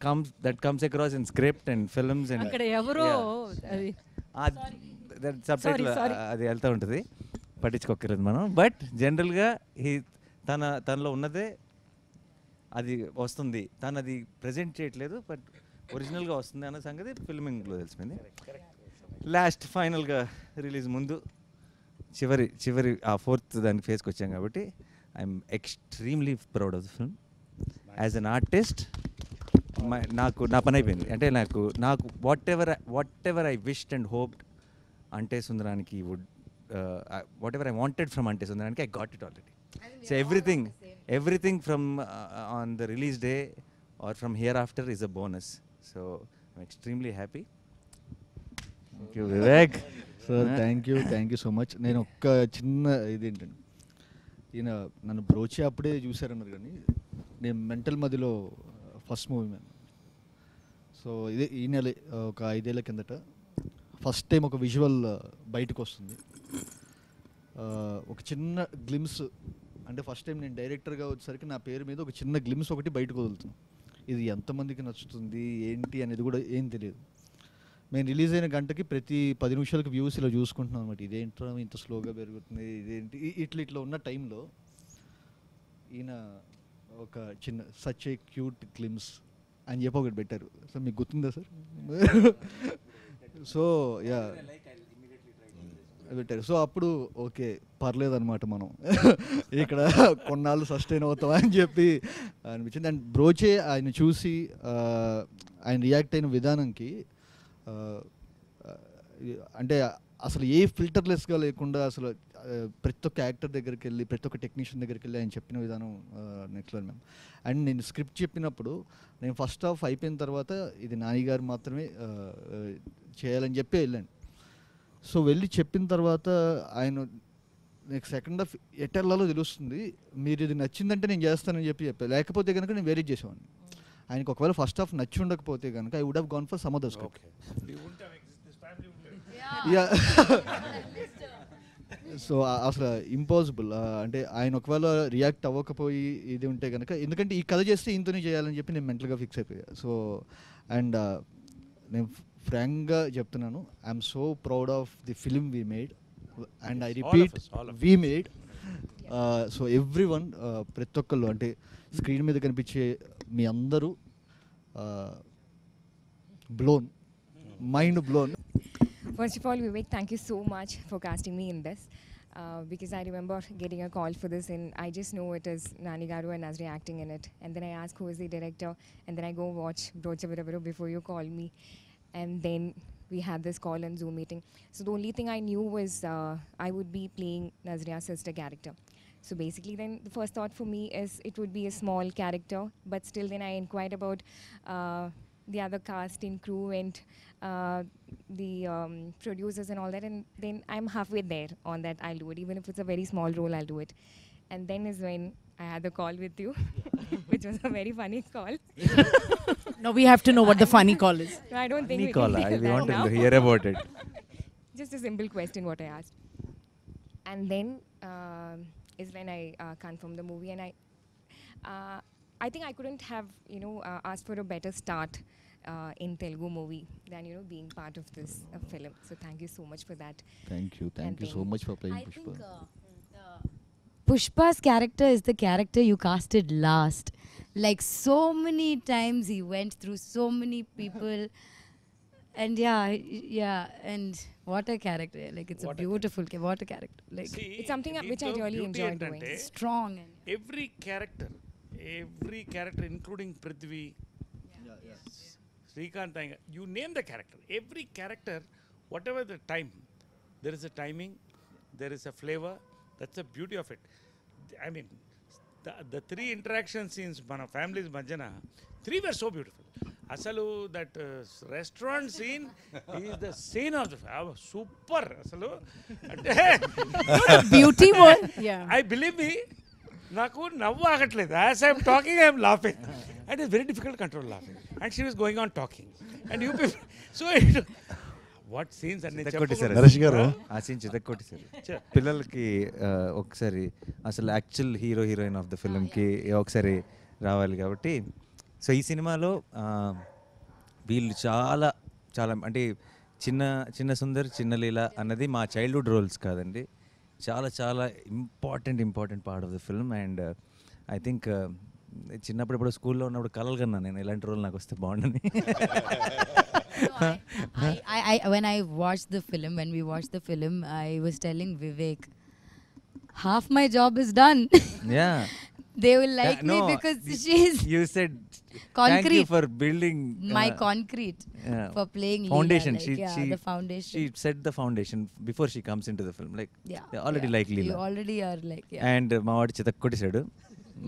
comes across in script and films and అక్కడ ఎవరో అది subtitle అది వెళ్తూ ఉంటుంది, పట్టించుకోకర్లేదు మనం. But జనరల్గా తనలో ఉన్నదే అది వస్తుంది, తను అది ప్రజెంట్ చేయట్లేదు, బట్ ఒరిజినల్గా వస్తుంది అన్న సంగతి ఫిల్మింగ్లో తెలిసిపోయింది. లాస్ట్ ఫైనల్గా రిలీజ్ ముందు చివరి ఆ ఫోర్త్ దానికి ఫేస్కి వచ్చాం కాబట్టి I'm extremely proud of the film. As an artist నా పని అయిపోయింది. అంటే నాకు what ever I wished and hoped అంటే సుందరానికి would, whatever I wanted from Ante Sundaraniki, I got it already. So everything from on the release day or from hereafter is a bonus. So I'm extremely happy. Thank you, Vivek. Sir thank you so much. నేను ఒక్క చిన్న ఇదేంటండి, ఈయన నన్ను బ్రోచి అప్పుడే చూశారన్నారు కానీ నేను mental మదిలో ఫస్ట్ మూవీ మ్యాన్. సో ఇదే ఈ నెల ఒక 5 ఏళ్ల కిందట ఫస్ట్ టైం ఒక విజువల్ బయటకు వస్తుంది. ఒక చిన్న గ్లిమ్స్, అంటే ఫస్ట్ టైం నేను డైరెక్టర్గా వచ్చేసరికి నా పేరు మీద ఒక చిన్న గ్లిమ్స్ ఒకటి బయటకు వదులుతుంది. ఇది ఎంతమందికి నచ్చుతుంది ఏంటి అనేది కూడా ఏం తెలియదు. మేము రిలీజ్ అయిన గంటకి ప్రతి 10 నిమిషాలకు వ్యూస్ ఇలా చూసుకుంటున్నాం అనమాట. ఇదేంటో ఇంత స్లోగా పెరుగుతుంది, ఇదేంటి ఇట్లా ఉన్న టైంలో ఈయన ఒక చిన్న సచ్ ఏ క్యూట్ గ్లిమ్స్ అని చెప్పి ఒకటి పెట్టారు. సో మీకు గుర్తుందా సార్? సో యా పెట్టారు. సో అప్పుడు ఓకే పర్లేదన్నమాట, మనం ఇక్కడ కొన్నాళ్ళు సస్టైన్ అవుతాం అని చెప్పి అనిపించింది. అండ్ బ్రోచే ఆయన చూసి ఆయన రియాక్ట్ అయిన విధానంకి, అంటే అసలు ఏ ఫిల్టర్లెస్గా లేకుండా అసలు ప్రతి ఒక్క యాక్టర్ దగ్గరికి వెళ్ళి ప్రతి ఒక్క టెక్నీషియన్ దగ్గరికి వెళ్ళి ఆయన చెప్పిన విధానం నెక్స్ట్ లెవెల్ మ్యామ్. అండ్ నేను స్క్రిప్ట్ చెప్పినప్పుడు నేను ఫస్ట్ హాఫ్ అయిపోయిన తర్వాత ఇది నాని గారు మాత్రమే చేయాలని చెప్పి వెళ్ళాను. సో వెళ్ళి చెప్పిన తర్వాత ఆయన నెక్స్ట్ సెకండ్ హాఫ్ ఎటర్లలో తెలుస్తుంది, మీరు ఇది నచ్చిందంటే నేను చేస్తానని చెప్పాను, లేకపోతే కనుక నేను వేరే చేసేవాడిని. ఆయనకు ఒకవేళ ఫస్ట్ హాఫ్ నచ్చి ఉండకపోతే కనుక I would have gone for some other script. So అసలు ఇంపాసిబుల్. అంటే ఆయన ఒకవేళ రియాక్ట్ అవ్వకపోయి ఇది ఉంటే కనుక, ఎందుకంటే ఈ కథ చేస్తే ఇంతనే చేయాలని చెప్పి నేను మెంటల్గా ఫిక్స్ అయిపోయా. సో అండ్ నేను ఫ్రాంక్గా చెప్తున్నాను, I'm so proud of the film we made, and I repeat we made. So every one, ప్రతి ఒక్కళ్ళు, అంటే స్క్రీన్ మీద కనిపించే మీ అందరూ blown, mind blown. First of all, Vivek, thank you so much for casting me in this. Because I remember getting a call for this, and I just know it is Nani Garu and Nazriya acting in it. And then I ask who is the director, and then I go watch Brocha before you call me. And then we had this call and Zoom meeting. So the only thing I knew was I would be playing Nazriya's sister character. So basically then the first thought for me is it would be a small character, but still then I inquired about the other cast and crew and the producers and all that, and then I'm halfway there on that. I'll do it, even if it's a very small role, I'll do it. And then is when I had the call with you, which was a very funny call. Now we have to know what the funny call is. No, I don't think Funny we call, can I hear that want now. to hear about it. Just a simple question what I asked. And then is when I confirmed the movie, and I think I couldn't have asked for a better start in Telugu movie than being part of this film. So thank you so much for that. Thank you so much for playing I Pushpa. think Pushpa's character is the character you casted last. Like so many times he went through so many people. And yeah, and what a character! Like it's a beautiful, what a character! Like It's something which I really enjoy doing. strong and every character, including Prithvi, Srikanth, you name the character. Every character, whatever the time, there is a timing, there is a flavor. That's the beauty of it. I mean, the three interaction scenes, మన families మధ్యన, three were so beautiful. అసలు that restaurant scene is the scene of the super. అసలు అంటే Beauty one. Yeah. I believe me, నాకు నవ్వు ఆగట్లేదు. As I'm talking, I'm laughing. And it's very difficult to control laughing. And she was going on talking. And you people, so what scenes అన్ని కొట్టేశారు నరేష్ గారు. ఆ scene చితక్కొట్టేశారు పిల్లలకి. ఒకసారి అసలు యాక్చువల్ హీరోయిన్ ఆఫ్ ద ఫిల్మ్కి ఒకసారి రావాలి కాబట్టి. సో ఈ సినిమాలో వీళ్ళు చాలా చాలా అంటే చిన్న సుందర్ చిన్న లీల అన్నది మా చైల్డ్హుడ్ రోల్స్ కాదండి, చాలా చాలా important part of the film. And I think చిన్నప్పుడు ఇప్పుడు స్కూల్లో ఉన్నప్పుడు కలలు కన్నా నేను ఇలాంటి రోల్ నాకు వస్తే బాగుండని. when I watched the film, when we watched the film, I was telling Vivek, half my job is done. Yeah. They will like me because she's You said concrete. thank you for building my concrete for playing foundation. Leela, like, the foundation. She set the foundation before she comes into the film. Like they already like Leela. You already are like And మావాడు చితక్కొట్టేశాడు.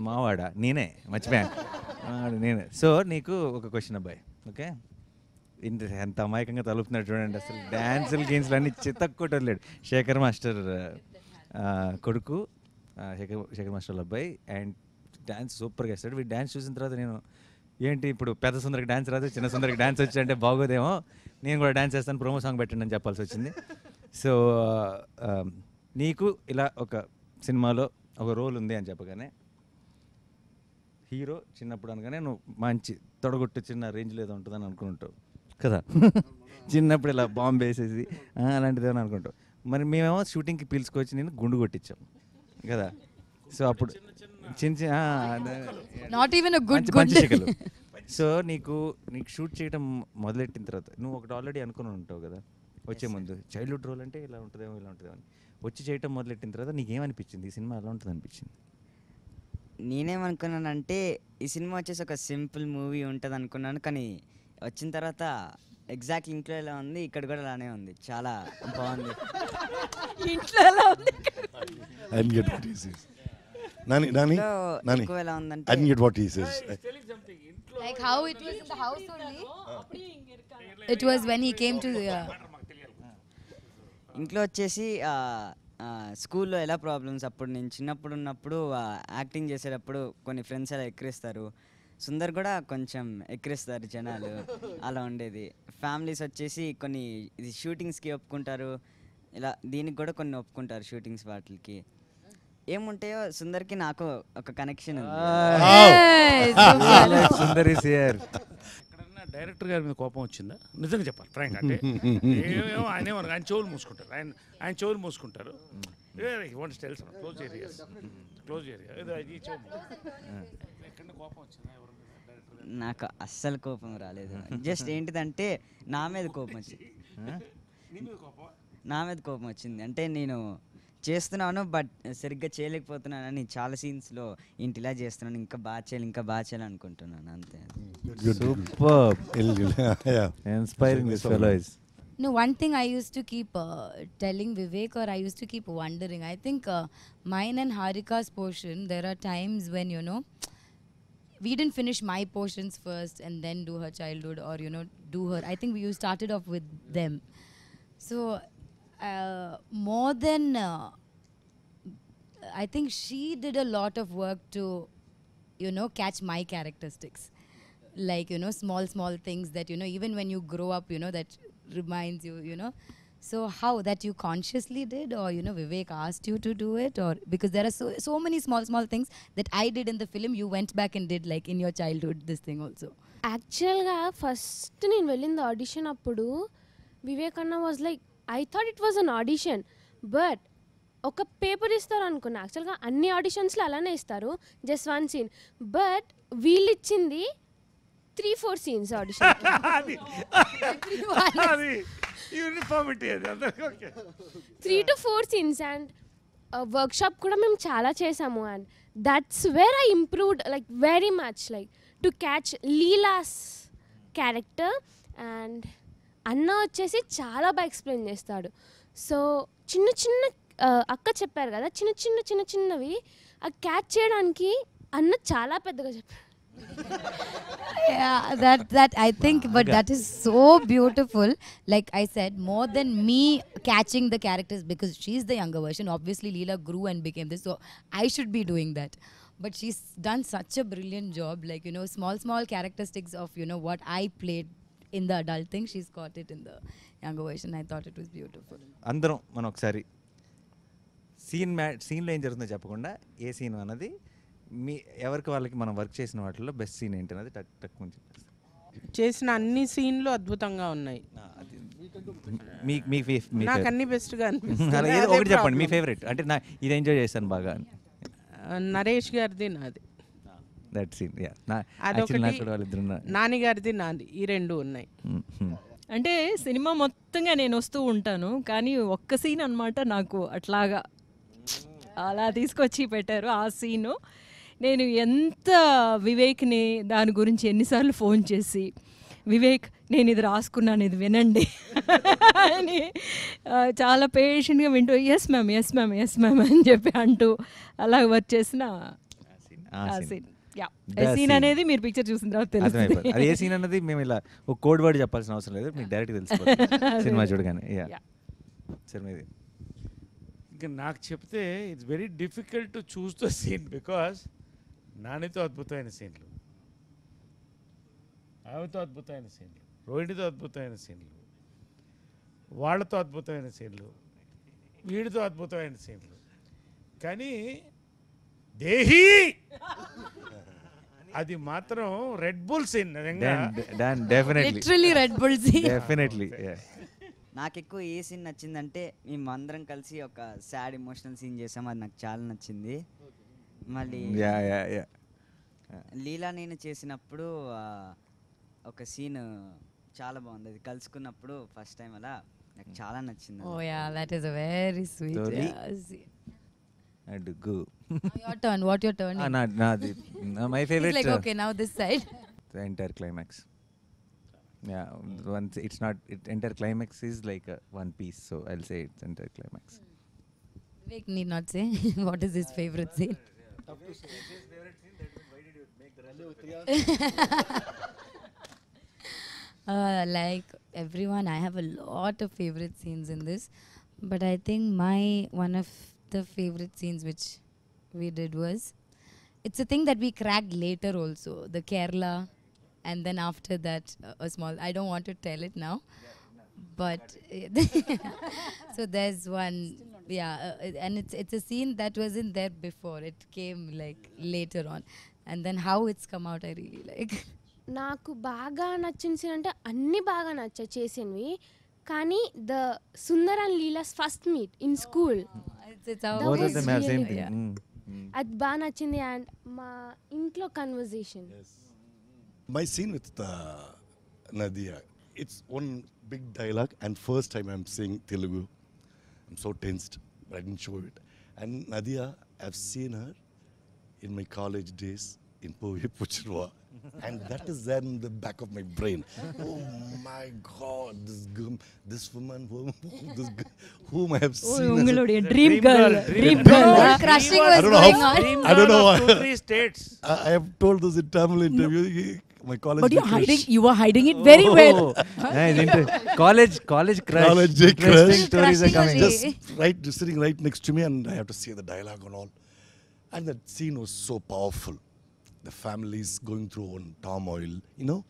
మావాడా నేనే మర్చిపోయాను నేనే. So నీకు ఒక question అబ్బాయి, okay? ఎంత అమాయకంగా తలుపుతున్నాడు చూడండి. అసలు డ్యాన్సులు గేమ్స్లు అన్నీ చితక్కొట్టలేడు. శేఖర్ మాస్టర్ కొడుకు, శేఖర్ మాస్టర్ అబ్బాయి. అండ్ డ్యాన్స్ సూపర్గా వేస్తాడు. వీడు డ్యాన్స్ చూసిన తర్వాత నేను ఏంటి ఇప్పుడు పెద్ద సుందరికి డ్యాన్స్ రాదు, చిన్న సుందరికి డ్యాన్స్ వచ్చి అంటే బాగోదేమో, నేను కూడా డ్యాన్స్ చేస్తాను, ప్రోమో సాంగ్ పెట్టండి అని చెప్పాల్సి వచ్చింది. సో నీకు ఇలా ఒక సినిమాలో ఒక రోల్ ఉంది అని చెప్పగానే హీరో చిన్నప్పుడు అనగానే నువ్వు మంచి తొడగొట్టు చిన్న రేంజ్లో ఏదో ఉంటుందని అనుకుంటావు కదా. చిన్నప్పుడు ఇలా బాంబు వేసేసి అలాంటిది ఏమని అనుకుంటావు. మరి మేమేమో షూటింగ్కి పిలుచుకొచ్చి నేను గుండు కొట్టించాం కదా. సో అప్పుడు చిన్న not even a good పంచశిఖలు. సో నీకు షూట్ చేయడం మొదలెట్టిన తర్వాత నువ్వు ఒకటి ఆల్రెడీ అనుకుని ఉంటావు కదా వచ్చే ముందు, చైల్డ్హుడ్ రోల్ అంటే ఇలా ఉంటుందేమో ఇలా ఉంటుందేమో అని. వచ్చి చేయటం మొదలెట్టిన తర్వాత నీకేమనిపించింది ఈ సినిమా ఎలా ఉంటుంది అనిపించింది? నేనేమనుకున్నానంటే ఈ సినిమా వచ్చేసి ఒక సింపుల్ మూవీ ఉంటుంది అనుకున్నాను, కానీ వచ్చిన తర్వాత ఎగ్జాక్ట్ ఇంట్లో ఎలా ఉంది ఇక్కడ కూడా అలానే ఉంది, చాలా బాగుంది. ఇంట్లో ఎలా ఉంది? Nani, ఎక్కువ ఎలా ఉందంటే I didn't get what he says. like how it was in the house only. It was when he came to ఇంట్లో వచ్చేసి స్కూల్లో ఎలా ప్రాబ్లమ్స్, అప్పుడు నేను చిన్నప్పుడు ఉన్నప్పుడు యాక్టింగ్ చేసేటప్పుడు కొన్ని ఫ్రెండ్స్ అలా ఎక్కిరిస్తారు, సుందర్ కూడా కొంచెం ఎక్కిరిస్తారు జనాలు, అలా ఉండేది. ఫ్యామిలీస్ వచ్చేసి కొన్ని ఇది షూటింగ్స్కి ఒప్పుకుంటారు, ఇలా దీనికి కూడా కొన్ని ఒప్పుకుంటారు షూటింగ్స్ వాటికి. ఏముంటాయో సుందర్కి నాకు ఒక కనెక్షన్ ఉంది. ఎక్కడన్నా డైరెక్టర్ గారి మీద కోపం వచ్చిందా? నిజంగా చెప్పాలి ఫ్రాంక్. అంటే ఏమో ఆయన చెవులు మూసుకుంటారు, ఆయన చెవులు మూసుకుంటారు. క్లోజ్ ఏరియా ఎక్కడ కోపం వచ్చిందా? నాకు అస్సలు కోపం రాలేదు. జస్ట్ ఏంటిదంటే నా మీద కోపం వచ్చింది. నా మీద కోపం వచ్చింది అంటే నేను చేస్తున్నాను బట్ సరిగ్గా చేయలేకపోతున్నానని చాలా సీన్స్లో ఇంటి ఇలా చేస్తున్నాను, ఇంకా బాగా చేయాలి అనుకుంటున్నాను, అంతే. Inspiring this fellow is. No, one thing I used to keep telling Vivek, or I used to keep wondering, I think mine and Harika's portion, there are times when, you know, we didn't finish my portions first and then do her childhood, or, you know, do her. I think we started off with them. So, more than, I think she did a lot of work to, you know, catch my characteristics. Like, you know, small things that, you know, even when you grow up, you know, that reminds you, you know. So how that you consciously did, or, you know, Vivek asked you to do it, or because there are so many small things that I did in the film, you went back and did like in your childhood this thing also. యాక్చువల్గా first నేను వెళ్ళింది audition అప్పుడు వివేక్ అన్న was like, I thought it was an audition, but ఒక paper ఇస్తారు అనుకున్నా. యాక్చువల్గా అన్ని ఆడిషన్స్లో అలానే ఇస్తారు, జస్ట్ వన్ సీన్, బట్ వీళ్ళు ఇచ్చింది 3-4 scenes audition. అది అది యూనిఫార్మిటీ అది అందరికీ okay 3 to 4 scenes and workshop kuda mem chala chesamu, and that's where I improved like very much, like to catch Leela's character. And అన్న వచ్చేసి చాలా బాగా ఎక్స్ప్లెయిన్ చేస్తాడు. సో చిన్న చిన్న అక్క చెప్పారు కదా, చిన్న చిన్న చిన్న చిన్నవి ఆ క్యాచ్ చేయడానికి అన్న చాలా పెద్దగా చెప్పాడు. Yeah, that I think, but that is so beautiful. Like I said, more than me catching the characters, because she's the younger version. Obviously, Leela grew and became this, so I should be doing that. But she's done such a brilliant job. Like, you know, small characteristics of, you know, what I played in the adult thing, she's got it in the younger version. I thought it was beautiful. అందరం మనం ఒకసారి సీన్లో ఏం జరుగుతుందో చెప్పకుండా ఏ scene అన్నది మీ ఎవరికి వాళ్ళకి మనం వర్క్ చేసిన వాటిలో బెస్ట్ సీన్ ఏంటి అన్నది టక్ టక్ ముందు చేసిన అన్ని సీన్లు అద్భుతంగా ఉన్నాయి. నాకు అన్ని బెస్ట్గా అనిపిస్తుంది. ఒకటి చెప్పండి మీ ఫేవరెట్, అంటే నా ఇది ఎంజాయ్ చేశాను బాగా. నరేష్ గారిది నాది, దట్ సీన్. అదొకటి, నాని గారిది నాది, ఈ రెండు ఉన్నాయి. అంటే సినిమా మొత్తంగా నేను వస్తూ ఉంటాను, కానీ ఒక్క సీన్ అన్నమాట నాకు అట్లాగా అలా తీసుకొచ్చి పెట్టారు. ఆ సీను నేను ఎంత వివేక్ని దాని గురించి ఎన్నిసార్లు ఫోన్ చేసి, వివేక్ నేను ఇది రాసుకున్నాను, ఇది వినండి అని చాలా పేషెంట్గా వింటూ yes ma'am yes ma'am yes ma'am అని చెప్పి అంటూ అలా వర్క్ చేసిన ఆ సీన్. సీన్ అనేది మీరు పిక్చర్ చూసిన తర్వాత తెలుస్తుంది. అది ఏ సీన్ అన్నది మేము ఇలా ఒక కోడ్ వర్డ్ చెప్పాల్సిన అవసరం లేదు, మీకు డైరెక్ట్ తెలిసిపోతుంది సినిమా చూడగానే. సరే, ఇంకా నాకు చెప్తే it's very difficult to choose the scene, because నానితో అద్భుతమైన సీన్లు, ఆమెతో అద్భుతమైన సీన్లు, రోహిణితో అద్భుతమైన సీన్లు, వాళ్ళతో అద్భుతమైన సీన్లు, వీడితో అద్భుతమైన సీన్లు, కానీ దేహి అది మాత్రం red bull scene. Literally red bull scene. Definitely. నాకు ఎక్కువ ఏ సీన్ నచ్చిందంటే మేము అందరం కలిసి ఒక సాడ్ ఎమోషనల్ సీన్ చేసాం, అది నాకు చాలా నచ్చింది. మళ్ళీ లీలా నేను చేసినప్పుడు ఒక సీన్ చాలా బాగుంది, అది కలుసుకున్నప్పుడు ఫస్ట్ టైం అలా నాకు చాలా నచ్చింది. Oh yeah, that is a very sweet. Adugu. Your turn. What your turn? My favorite. It's like okay, now this side. The entire climax. Yeah, once it's not. Entire climax is like one piece, so I'll say it's entire climax. Vivek need not say what is his favorite scene. Like everyone, I have a lot of favorite scenes in this, but I think one of the favorite scenes which we did was, it's a thing that we cracked later also, the Kerala, and then after that a small, I don't want to tell it now, but so there's one, and it's a scene that wasn't there before, it came like later on, and then how it's come out I really like. నాకు బాగా నచ్చిన scene అంటే అన్నీ బాగా నచ్చాయి చేసినవి, కానీ the Sundar and Leela's first meet in school అది బాగా నచ్చింది. అండ్ మా ఇంట్లో conversation. My scene with Nadiya, it's one big dialogue, and first time I'm saying Telugu. I'm so tensed, but I didn't show it. And Nadiya, I've seen her in my college days in Puchirwa. And that is there in the back of my brain. Oh my God, this woman, whom I have seen. Dream girl. Crushing was going on. I don't know why. 3 states. I have told this in Tamil interview. My college. But you were hiding it very well. College crush. College Interesting stories are coming. Just sitting right next to me, and I have to say the dialogue and all. And that scene was so powerful. The family is going through one turmoil, you know.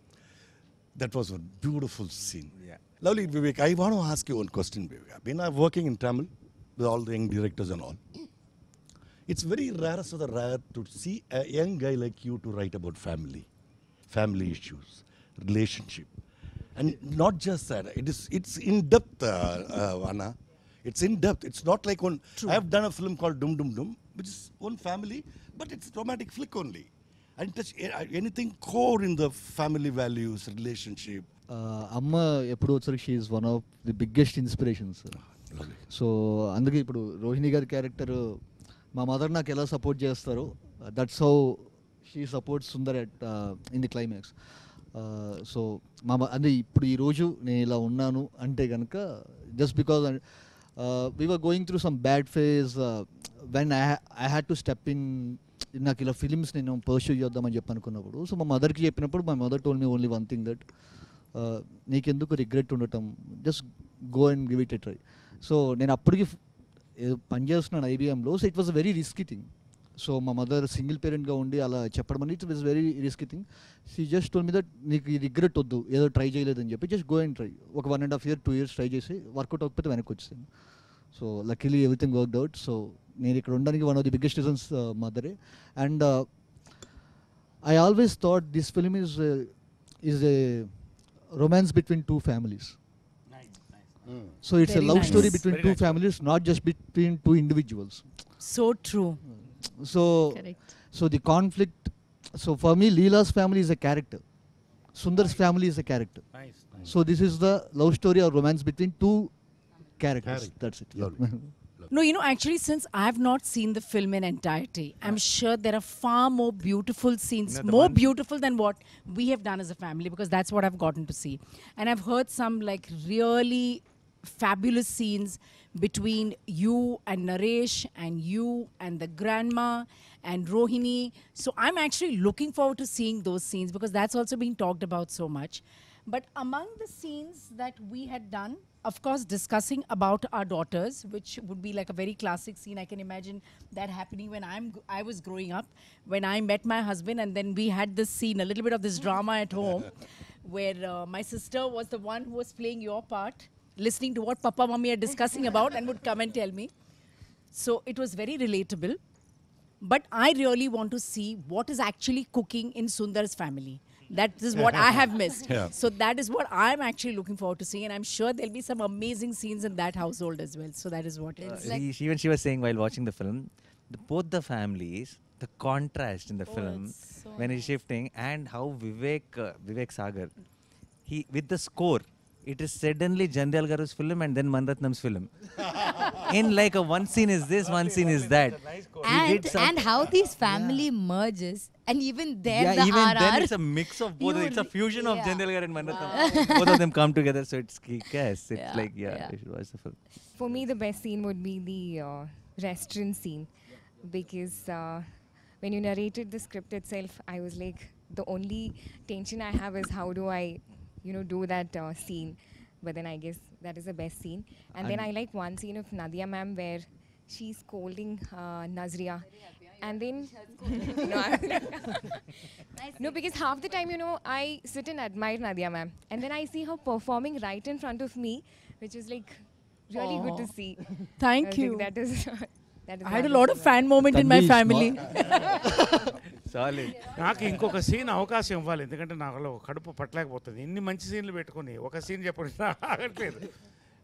That was a beautiful scene. Yeah. Lovely, Vivek. I want to ask you one question, Vivek. I've been working in Tamil with all the young directors and all. It's very rare to see a young guy like you to write about family issues, relationship, and not just that. It's in depth, Anna. It's in depth. It's not like one. True. I have done a film called Dum Dum Dum, which is one family, but it's a romantic flick only. and touch anything core in the family values, relationship. అమ్మ ఎప్పుడు వచ్చరికి she is one of the biggest inspirations. So అందుకే ఇప్పుడు రోహిణి గారి character మా mother నాకు ఎలా support చేస్తారో that's how she supports Sundar at in the climax. So అంటే ఇప్పుడు ఈరోజు నేను ఇలా ఉన్నాను అంటే కనుక just because we were going through some bad phase when I had to step in. నాకు ఇలా ఫిలిమ్స్ నేను పర్స్యూ చేద్దామని చెప్పి అనుకున్నప్పుడు సో మా మదర్కి చెప్పినప్పుడు my mother told me only one thing that నీకెందుకు రిగ్రెట్ ఉండటం, just go and give it a try. So నేను అప్పటికి పనిచేస్తున్నాను ఐబీఎంలో. So it was a very risky thing. So మా మదర్ సింగిల్ పేరెంట్గా ఉండి అలా చెప్పడం అనేది it was very risky thing. She just told me that నీకు ఈ రిగ్రెట్ వద్దు, ఏదో ట్రై చేయలేదని చెప్పి జస్ట్ గో అండ్ ట్రై. ఒక 1.5 years 2 years ట్రై చేసి వర్కౌట్ అవ్వకపోతే వెనక్కి వచ్చేసాను. So luckily everything worked out. So నేను ఇక్కడ ఉండడానికి one of the biggest reasons మదరే. And I always thought this film is a romance between two families. So it's Very a love nice. story between two families, not just between two individuals. So true. So Correct. so the conflict, so for me Leela's family is a character, Sundar's family is a character. Nice. So this is the love story or romance between two characters. That's it. No, you know, actually, since I have not seen the film in entirety, I'm sure there are far more beautiful scenes, more beautiful than what we have done as a family, because that's what I've gotten to see. And I've heard some like really fabulous scenes between you and Naresh and you and the grandma and Rohini. So I'm actually looking forward to seeing those scenes because that's also being talked about so much. But among the scenes that we had done, of course, discussing about our daughters, which would be like a very classic scene. I can imagine that happening when I was growing up, when I met my husband, and then we had this scene, a little bit of this drama at home, where my sister was the one who was playing your part, listening to what Papa Mummy are discussing about, and would come and tell me. So it was very relatable. But I really want to see what is actually cooking in Sundar's family. That is what I have missed. Yeah. So that is what I'm actually looking forward to seeing, and I'm sure there'll be some amazing scenes in that household as well. So that is what it is. She was saying while watching the film, both the families, the contrast in the film it's so when he's shifting, and how Vivek Sagar, he with the score, it is suddenly Jandal Garu's film and then Manratnam's film. In like a one scene is this, one scene is that. And how these family merges, and even there Yeah, the even RR. then it's a mix of both. It's a fusion of Jandal Gar and Manratnam. Both of them come together, so it's kick-ass. It's like, you should watch the film. For me, the best scene would be the restaurant scene, because when you narrated the script itself, I was like, the only tension I have is how do I, do that scene. But then I guess that is the best scene. And then I like one scene of Nadiya ma'am where she's scolding Nazriya. And then, no, because half the time, I sit and admire Nadiya ma'am. And then I see her performing right in front of me, which is like really good to see. Thank I you. think that is I had a lot of fan moment in my family. Solid. నాకు ఇంకొక scene అవకాశం ఇవ్వాలి, ఎందుకంటే నాకు కడుపు పట్టలేకపోతుంది. ఇన్ని మంచి సీన్లు పెట్టుకుని ఒక సీన్ చెప్పడం ఆగట్లేదు.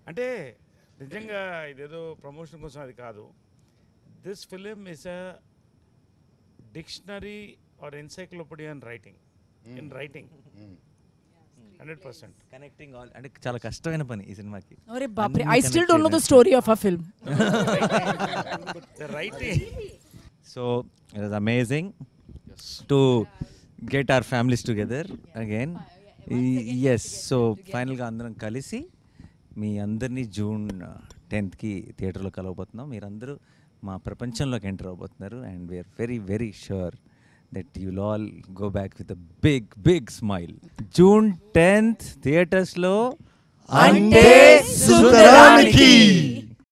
అంటే నిజంగా ఇదేదో ప్రమోషన్ కోసం అది కాదు. This film is a dictionary or encyclopedia in writing. 100%. Connecting all, అంటే చాలా కష్టమైన పని ఈ సినిమాకి. Arey baapre, I still don't know the story of our film. The writing. So it was amazing to get our families together again. Yes, so ఫైనల్గా అందరం కలిసి మీ అందరినీ June 10th థియేటర్లో కలవబోతున్నాం. మీరందరూ మా ప్రపంచంలోకి ఎంటర్ అవబోతున్నారు, and we are very very sure that you'll all go back with a big smile. June 10th థియేటర్స్లో Ante Sundaraniki.